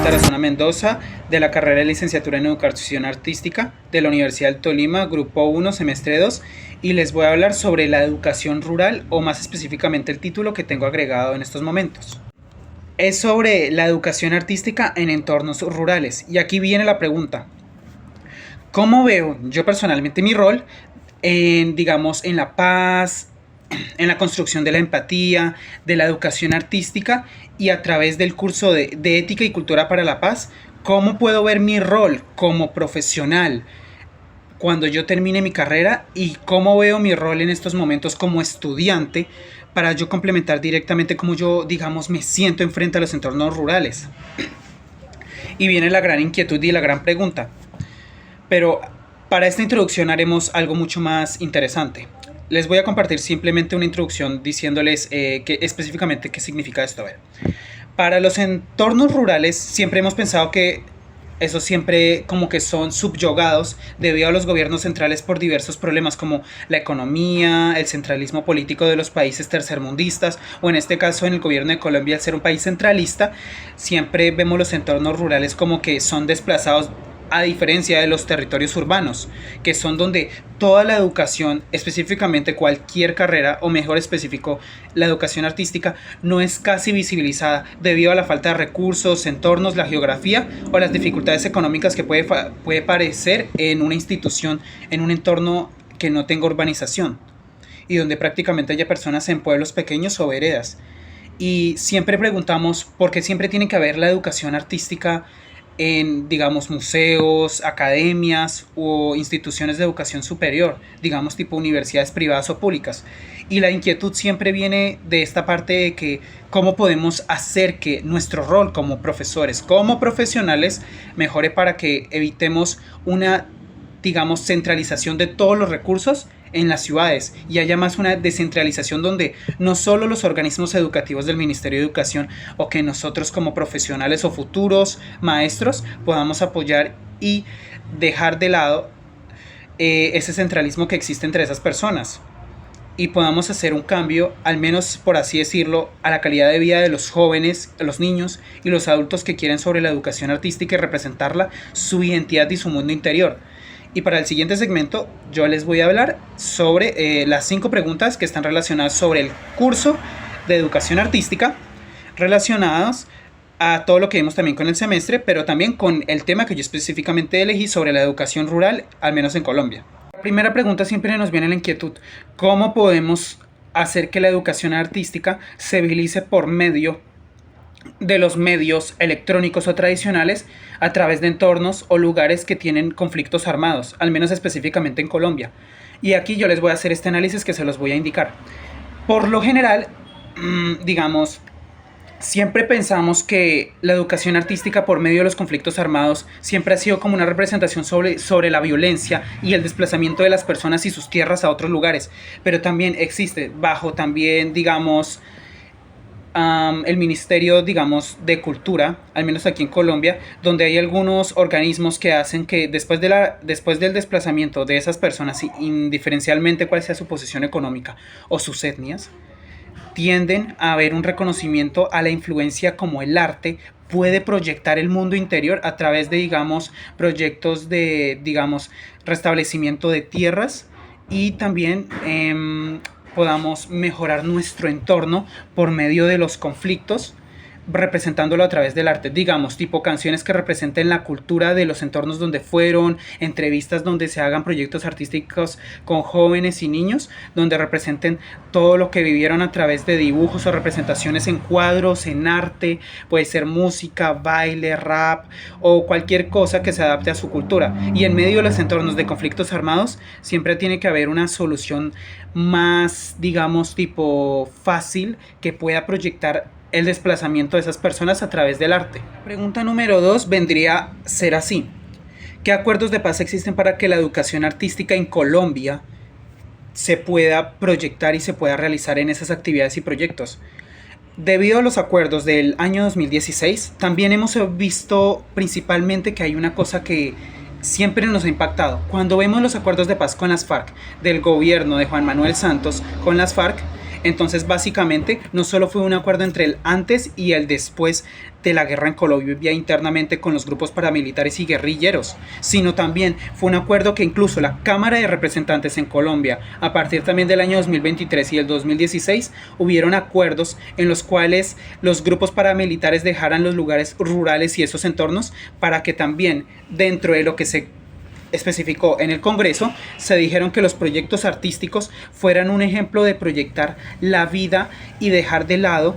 Tarazona Mendoza, de la carrera de licenciatura en Educación Artística de la Universidad del Tolima, Grupo 1, Semestre 2, y les voy a hablar sobre la educación rural, o más específicamente el título que tengo agregado en estos momentos. Es sobre la educación artística en entornos rurales, y aquí viene la pregunta. ¿Cómo veo yo personalmente mi rol en la paz, en la construcción de la empatía, de la educación artística y a través del curso de ética y cultura para la paz? ¿Cómo puedo ver mi rol como profesional cuando yo termine mi carrera y cómo veo mi rol en estos momentos como estudiante para yo complementar directamente cómo yo, digamos, me siento enfrente a los entornos rurales? Y viene la gran inquietud y la gran pregunta. Pero para esta introducción haremos algo mucho más interesante. Les voy a compartir simplemente una introducción diciéndoles específicamente qué significa esto. A ver, para los entornos rurales siempre hemos pensado que esos siempre como que son subyugados debido a los gobiernos centrales por diversos problemas como la economía, el centralismo político de los países tercermundistas, o en este caso en el gobierno de Colombia, al ser un país centralista, siempre vemos los entornos rurales como que son desplazados, a diferencia de los territorios urbanos, que son donde toda la educación, específicamente cualquier carrera, o mejor específico, la educación artística, no es casi visibilizada debido a la falta de recursos, entornos, la geografía o las dificultades económicas que puede parecer en una institución, en un entorno que no tenga urbanización y donde prácticamente haya personas en pueblos pequeños o veredas. Y siempre preguntamos por qué siempre tiene que haber la educación artística en, digamos, museos, academias o instituciones de educación superior, digamos tipo universidades privadas o públicas. Y la inquietud siempre viene de esta parte de que cómo podemos hacer que nuestro rol como profesores, como profesionales, mejore para que evitemos una, digamos, centralización de todos los recursos en las ciudades y haya más una descentralización donde no solo los organismos educativos del Ministerio de Educación o que nosotros como profesionales o futuros maestros podamos apoyar y dejar de lado ese centralismo que existe entre esas personas y podamos hacer un cambio, al menos por así decirlo, a la calidad de vida de los jóvenes, los niños y los adultos que quieren sobre la educación artística y representarla, su identidad y su mundo interior. Y para el siguiente segmento yo les voy a hablar sobre las 5 preguntas que están relacionadas sobre el curso de educación artística, relacionadas a todo lo que vimos también con el semestre, pero también con el tema que yo específicamente elegí sobre la educación rural, al menos en Colombia. La primera pregunta siempre nos viene la inquietud: ¿cómo podemos hacer que la educación artística se visibilice por medio de los medios electrónicos o tradicionales a través de entornos o lugares que tienen conflictos armados, al menos específicamente en Colombia? Y aquí yo les voy a hacer este análisis que se los voy a indicar. Por lo general, digamos, siempre pensamos que la educación artística por medio de los conflictos armados siempre ha sido como una representación sobre la violencia y el desplazamiento de las personas y sus tierras a otros lugares, pero también existe bajo también, digamos, el Ministerio, digamos, de Cultura, al menos aquí en Colombia, donde hay algunos organismos que hacen que después del desplazamiento de esas personas, indiferencialmente cuál sea su posición económica o sus etnias, tienden a haber un reconocimiento a la influencia como el arte puede proyectar el mundo interior a través de, digamos, proyectos de, digamos, restablecimiento de tierras y también podamos mejorar nuestro entorno por medio de los conflictos, representándolo a través del arte, digamos, tipo canciones que representen la cultura de los entornos donde fueron, entrevistas donde se hagan proyectos artísticos con jóvenes y niños, donde representen todo lo que vivieron a través de dibujos o representaciones en cuadros, en arte, puede ser música, baile, rap o cualquier cosa que se adapte a su cultura. Y en medio de los entornos de conflictos armados siempre tiene que haber una solución más, digamos, tipo fácil que pueda proyectar el desplazamiento de esas personas a través del arte. Pregunta número 2 vendría a ser así: ¿qué acuerdos de paz existen para que la educación artística en Colombia se pueda proyectar y se pueda realizar en esas actividades y proyectos? Debido a los acuerdos del año 2016, también hemos visto principalmente que hay una cosa que siempre nos ha impactado. Cuando vemos los acuerdos de paz con las FARC, del gobierno de Juan Manuel Santos con las FARC, Entonces, básicamente, no solo fue un acuerdo entre el antes y el después de la guerra en Colombia internamente con los grupos paramilitares y guerrilleros, sino también fue un acuerdo que incluso la Cámara de Representantes en Colombia, a partir también del año 2023 y el 2016, hubieron acuerdos en los cuales los grupos paramilitares dejaran los lugares rurales y esos entornos para que también dentro de lo que se especificó en el Congreso, se dijeron que los proyectos artísticos fueran un ejemplo de proyectar la vida y dejar de lado,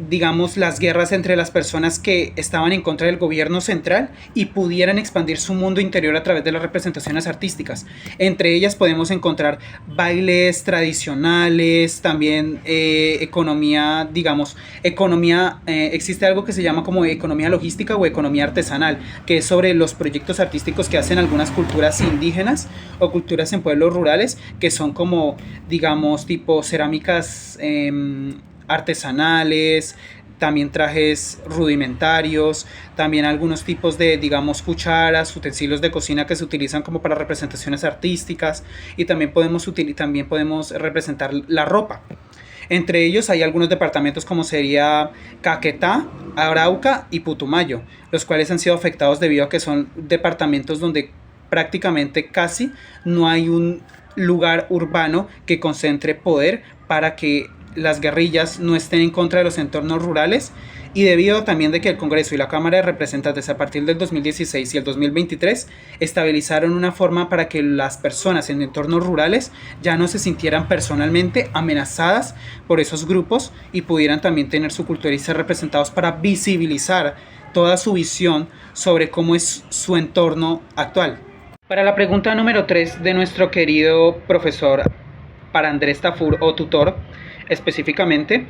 digamos, las guerras entre las personas que estaban en contra del gobierno central y pudieran expandir su mundo interior a través de las representaciones artísticas. Entre ellas podemos encontrar bailes tradicionales, también economía, digamos, existe algo que se llama como economía logística o economía artesanal, que es sobre los proyectos artísticos que hacen algunas culturas indígenas o culturas en pueblos rurales, que son como, digamos, tipo cerámicas artesanales, también trajes rudimentarios, también algunos tipos de, digamos, cucharas, utensilios de cocina que se utilizan como para representaciones artísticas, y también podemos representar la ropa. Entre ellos hay algunos departamentos como sería Caquetá, Arauca y Putumayo, los cuales han sido afectados debido a que son departamentos donde prácticamente casi no hay un lugar urbano que concentre poder para que las guerrillas no estén en contra de los entornos rurales, y debido también de que el Congreso y la Cámara de Representantes a partir del 2016 y el 2023 estabilizaron una forma para que las personas en entornos rurales ya no se sintieran personalmente amenazadas por esos grupos y pudieran también tener su cultura y ser representados para visibilizar toda su visión sobre cómo es su entorno actual. Para la pregunta número 3 de nuestro querido profesor para Andrés Tafur o tutor, específicamente,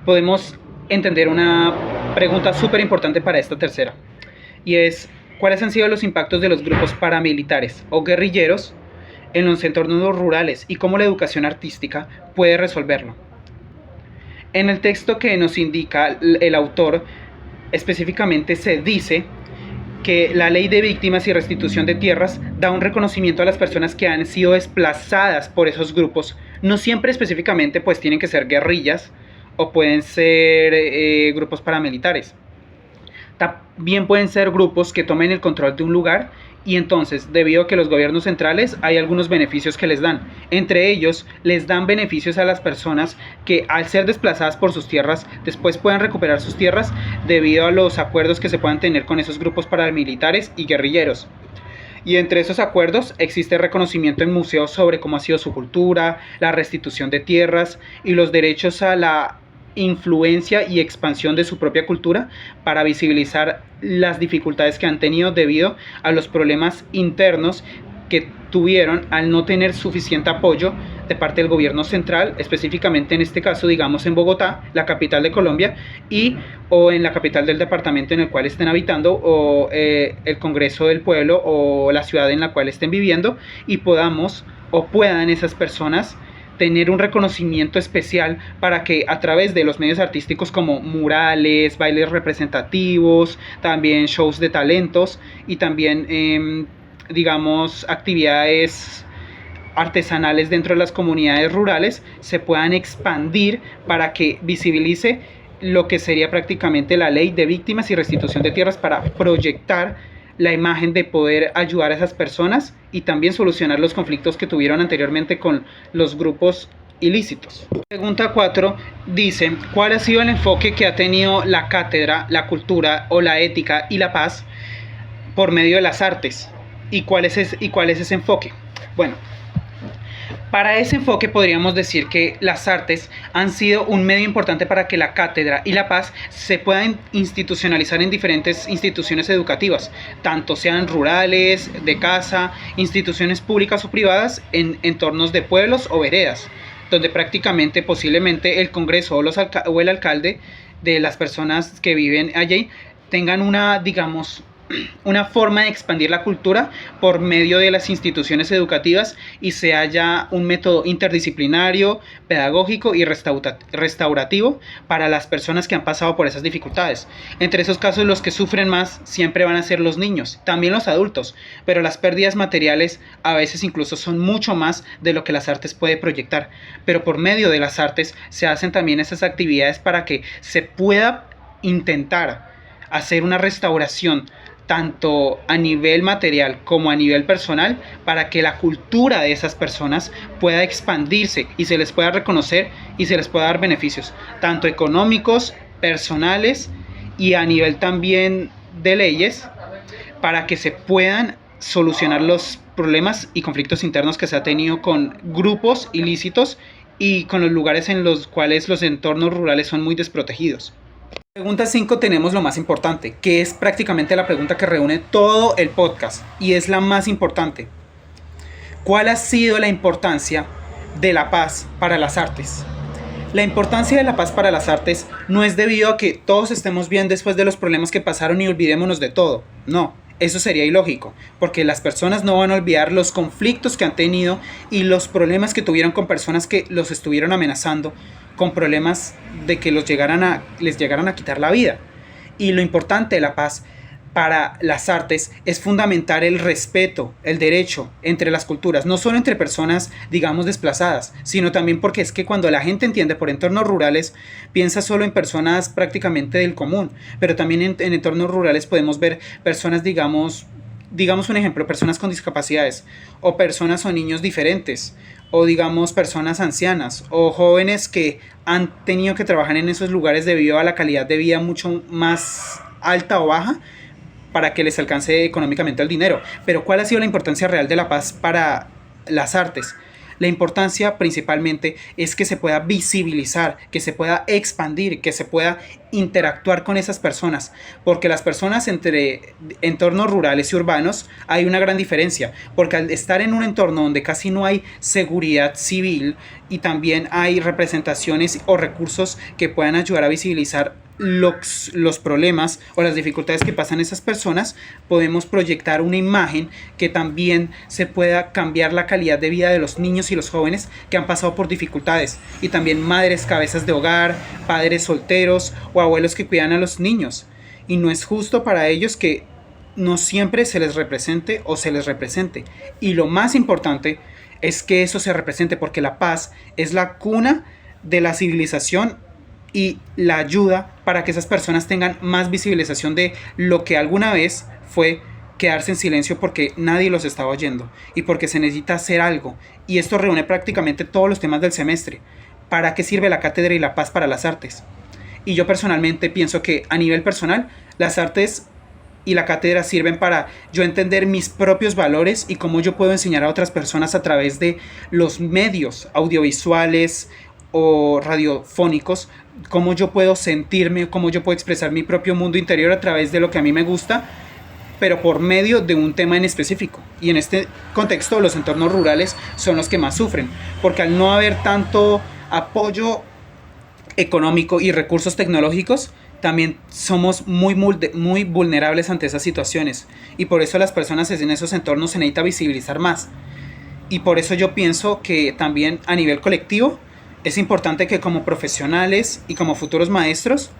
podemos entender una pregunta súper importante para esta tercera, y es: ¿cuáles han sido los impactos de los grupos paramilitares o guerrilleros en los entornos rurales y cómo la educación artística puede resolverlo? En el texto que nos indica el autor, específicamente se dice que la ley de víctimas y restitución de tierras da un reconocimiento a las personas que han sido desplazadas por esos grupos. No siempre específicamente pues tienen que ser guerrillas o pueden ser grupos paramilitares. También pueden ser grupos que tomen el control de un lugar, y entonces, debido a que los gobiernos centrales hay algunos beneficios que les dan. Entre ellos, les dan beneficios a las personas que al ser desplazadas por sus tierras, después puedan recuperar sus tierras debido a los acuerdos que se puedan tener con esos grupos paramilitares y guerrilleros. Y entre esos acuerdos existe reconocimiento en museos sobre cómo ha sido su cultura, la restitución de tierras y los derechos a la influencia y expansión de su propia cultura, para visibilizar las dificultades que han tenido debido a los problemas internos que tuvieron al no tener suficiente apoyo de parte del gobierno central, específicamente en este caso, digamos, en Bogotá, la capital de Colombia, o en la capital del departamento en el cual estén habitando, o el Congreso del Pueblo, o la ciudad en la cual estén viviendo, y puedan esas personas tener un reconocimiento especial para que a través de los medios artísticos como murales, bailes representativos, también shows de talentos y también digamos actividades artesanales dentro de las comunidades rurales se puedan expandir para que visibilice lo que sería prácticamente la ley de víctimas y restitución de tierras, para proyectar la imagen de poder ayudar a esas personas y también solucionar los conflictos que tuvieron anteriormente con los grupos ilícitos. Pregunta 4 dice: ¿cuál ha sido el enfoque que ha tenido la cátedra, la cultura o la ética y la paz por medio de las artes? ¿Y cuál es ese enfoque? Bueno, para ese enfoque podríamos decir que las artes han sido un medio importante para que la cátedra y la paz se puedan institucionalizar en diferentes instituciones educativas, tanto sean rurales, de casa, instituciones públicas o privadas, en entornos de pueblos o veredas, donde prácticamente posiblemente el Congreso o el alcalde de las personas que viven allí tengan una, digamos, una forma de expandir la cultura por medio de las instituciones educativas y se haya un método interdisciplinario, pedagógico y restaurativo para las personas que han pasado por esas dificultades. Entre esos casos, los que sufren más siempre van a ser los niños, también los adultos, pero las pérdidas materiales a veces incluso son mucho más de lo que las artes puede proyectar. Pero por medio de las artes se hacen también esas actividades para que se pueda intentar hacer una restauración tanto a nivel material como a nivel personal, para que la cultura de esas personas pueda expandirse y se les pueda reconocer y se les pueda dar beneficios, tanto económicos, personales y a nivel también de leyes, para que se puedan solucionar los problemas y conflictos internos que se ha tenido con grupos ilícitos y con los lugares en los cuales los entornos rurales son muy desprotegidos. Pregunta 5 tenemos lo más importante, que es prácticamente la pregunta que reúne todo el podcast y es la más importante. ¿Cuál ha sido la importancia de la paz para las artes? La importancia de la paz para las artes no es debido a que todos estemos bien después de los problemas que pasaron y olvidémonos de todo. No, eso sería ilógico, porque las personas no van a olvidar los conflictos que han tenido y los problemas que tuvieron con personas que los estuvieron amenazando, con problemas de que les llegaran a quitar la vida. Y lo importante de la paz para las artes es fundamentar el respeto, el derecho entre las culturas, no solo entre personas, digamos, desplazadas, sino también porque es que cuando la gente entiende por entornos rurales, piensa solo en personas prácticamente del común, pero también en entornos rurales podemos ver personas, digamos un ejemplo, personas con discapacidades, o personas o niños diferentes, o digamos personas ancianas, o jóvenes que han tenido que trabajar en esos lugares debido a la calidad de vida mucho más alta o baja, para que les alcance económicamente el dinero. Pero ¿cuál ha sido la importancia real de la paz para las artes? La importancia principalmente es que se pueda visibilizar, que se pueda expandir, que se pueda interactuar con esas personas, porque las personas entre entornos rurales y urbanos hay una gran diferencia, porque al estar en un entorno donde casi no hay seguridad civil y también hay representaciones o recursos que puedan ayudar a visibilizar los problemas o las dificultades que pasan esas personas, podemos proyectar una imagen que también se pueda cambiar la calidad de vida de los niños y los jóvenes que han pasado por dificultades, y también madres cabezas de hogar, padres solteros o abuelos que cuidan a los niños, y no es justo para ellos que no siempre se les represente o se les represente, y lo más importante es que eso se represente, porque la paz es la cuna de la civilización y la ayuda para que esas personas tengan más visibilización de lo que alguna vez fue quedarse en silencio porque nadie los estaba oyendo y porque se necesita hacer algo. Y esto reúne prácticamente todos los temas del semestre. ¿Para qué sirve la cátedra y la paz para las artes? Y yo personalmente pienso que a nivel personal las artes y la cátedra sirven para yo entender mis propios valores y cómo yo puedo enseñar a otras personas a través de los medios audiovisuales o radiofónicos, cómo yo puedo sentirme, cómo yo puedo expresar mi propio mundo interior a través de lo que a mí me gusta, pero por medio de un tema en específico. Y en este contexto los entornos rurales son los que más sufren, porque al no haber tanto apoyo económico y recursos tecnológicos, también somos muy vulnerables ante esas situaciones, y por eso las personas en esos entornos se necesita visibilizar más. Y por eso yo pienso que también a nivel colectivo es importante que como profesionales y como futuros maestros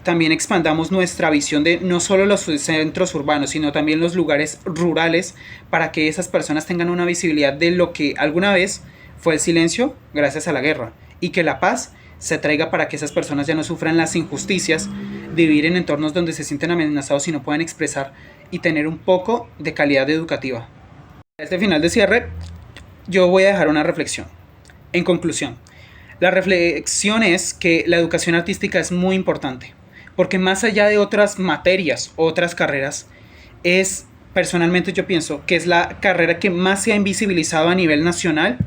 también expandamos nuestra visión de no solo los centros urbanos, sino también los lugares rurales, para que esas personas tengan una visibilidad de lo que alguna vez fue el silencio gracias a la guerra, y que la paz se traiga para que esas personas ya no sufran las injusticias de vivir en entornos donde se sienten amenazados y no pueden expresar y tener un poco de calidad educativa. A este final de cierre, yo voy a dejar una reflexión. En conclusión, la reflexión es que la educación artística es muy importante, porque más allá de otras materias, otras carreras, personalmente yo pienso que es la carrera que más se ha invisibilizado a nivel nacional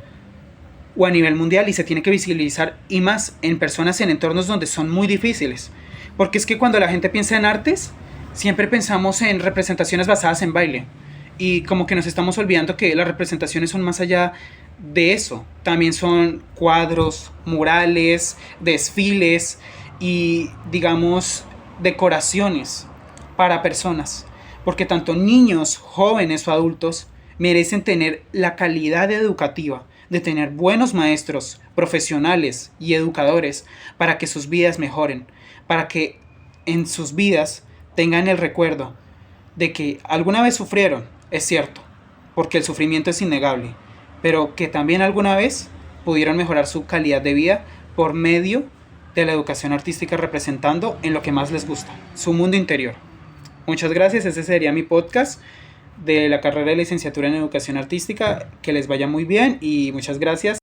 o a nivel mundial, y se tiene que visibilizar, y más en personas en entornos donde son muy difíciles, porque es que cuando la gente piensa en artes, siempre pensamos en representaciones basadas en baile, y como que nos estamos olvidando que las representaciones son más allá de eso. También son cuadros, murales, desfiles y, digamos, decoraciones para personas. porque tanto niños, jóvenes o adultos merecen tener la calidad educativa de tener buenos maestros, profesionales y educadores para que sus vidas mejoren, para que en sus vidas tengan el recuerdo de que alguna vez sufrieron, es cierto, porque el sufrimiento es innegable, pero que también alguna vez pudieron mejorar su calidad de vida por medio de la educación artística, representando en lo que más les gusta, su mundo interior. Muchas gracias, ese sería mi podcast de la carrera de licenciatura en educación artística. Que les vaya muy bien y muchas gracias.